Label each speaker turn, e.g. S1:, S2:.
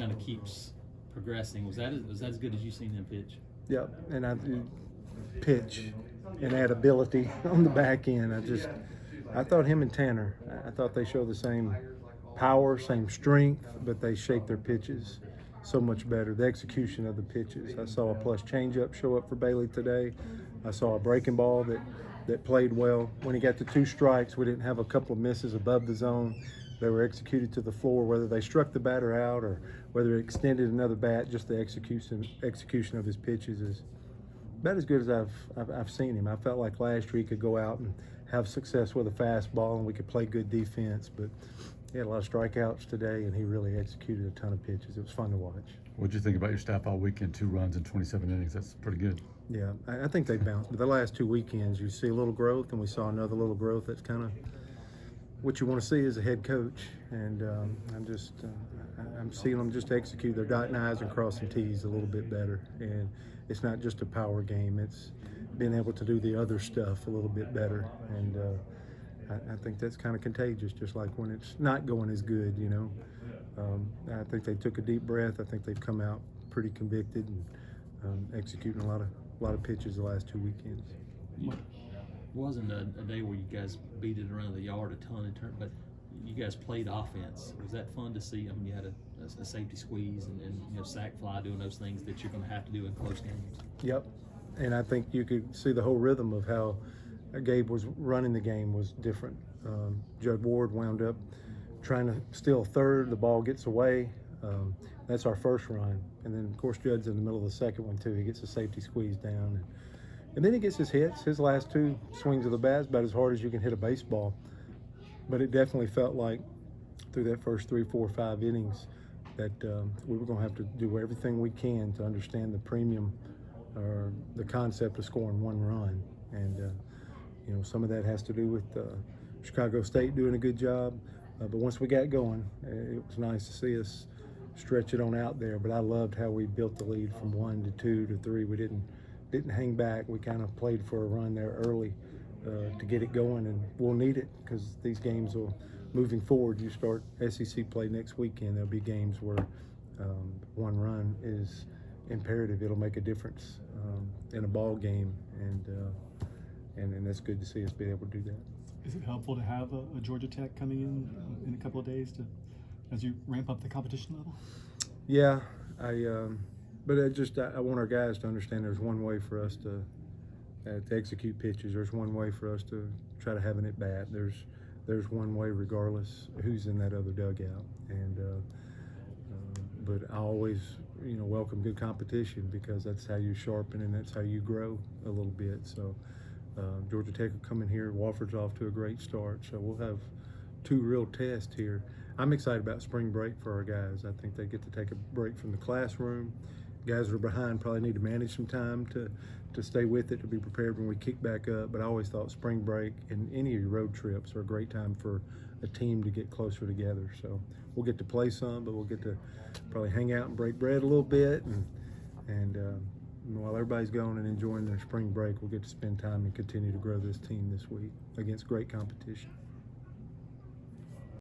S1: kind of keeps progressing. Was that as good as you seen them pitch?
S2: Yep, and I pitch and add ability on the back end. I thought him and Tanner, I thought they showed the same power, same strength, but they shaped their pitches so much better. The execution of the pitches. I saw a plus changeup show up for Bailey today. I saw a breaking ball that played well. When he got to 2 strikes, we didn't have a couple of misses above the zone. They were executed to the floor, whether they struck the batter out or whether it extended another bat. Just the execution of his pitches is about as good as I've seen him. I felt like last year he could go out and have success with a fastball and we could play good defense, but he had a lot of strikeouts today and he really executed a ton of pitches. It was fun to watch.
S3: What'd you think about your staff all weekend? 2 runs in 27 innings. That's pretty good.
S2: Yeah, I think they bounced. But the last 2 weekends, you see a little growth, and we saw another little growth. That's kind of what you want to see as a head coach. And I'm seeing them just execute. They're dotting I's and crossing T's a little bit better. And it's not just a power game. It's being able to do the other stuff a little bit better. And I think that's kind of contagious, just like when it's not going as good, you know. I think they took a deep breath. I think they've come out pretty convicted and executing a lot of pitches the last 2 weekends.
S1: It wasn't a day where you guys beat it around the yard a ton in turn, but you guys played offense. Was that fun to see? I mean, you had a safety squeeze and you know, sack fly, doing those things that you're going to have to do in close games.
S2: Yep, and I think you could see the whole rhythm of how Gabe was running the game was different. Judd Ward wound up trying to steal third. The ball gets away. That's our first run. And then, of course, Judd's in the middle of the second one, too. He gets a safety squeeze down. And then he gets his hits. His last 2 swings of the bat is about as hard as you can hit a baseball. But it definitely felt like through that first 3, 4, 5 innings that we were going to have to do everything we can to understand the premium or the concept of scoring 1 run. And, you know, some of that has to do with Chicago State doing a good job. But once we got going, it was nice to see us stretch it on out there. But I loved how we built the lead from 1 to 2 to 3. We didn't hang back. We kind of played for a run there early to get it going, and we'll need it because these games will, moving forward, you start SEC play next weekend. There'll be games where 1 run is imperative. It'll make a difference in a ball game, and that's good to see us be able to do that.
S4: Is it helpful to have a Georgia Tech coming in a couple of days as you ramp up the competition level?
S2: Yeah, but I want our guys to understand there's one way for us to execute pitches. There's one way for us to try to have an at bat. There's one way regardless who's in that other dugout. And but I always welcome good competition because that's how you sharpen and that's how you grow a little bit. So. Georgia Tech will come in here. Wofford's off to a great start, so we'll have 2 real tests here. I'm excited about spring break for our guys. I think they get to take a break from the classroom. Guys that are behind probably need to manage some time to stay with it, to be prepared when we kick back up. But I always thought spring break and any of your road trips are a great time for a team to get closer together. So we'll get to play some, but we'll get to probably hang out and break bread a little bit and while everybody's going and enjoying their spring break, we'll get to spend time and continue to grow this team this week against great competition.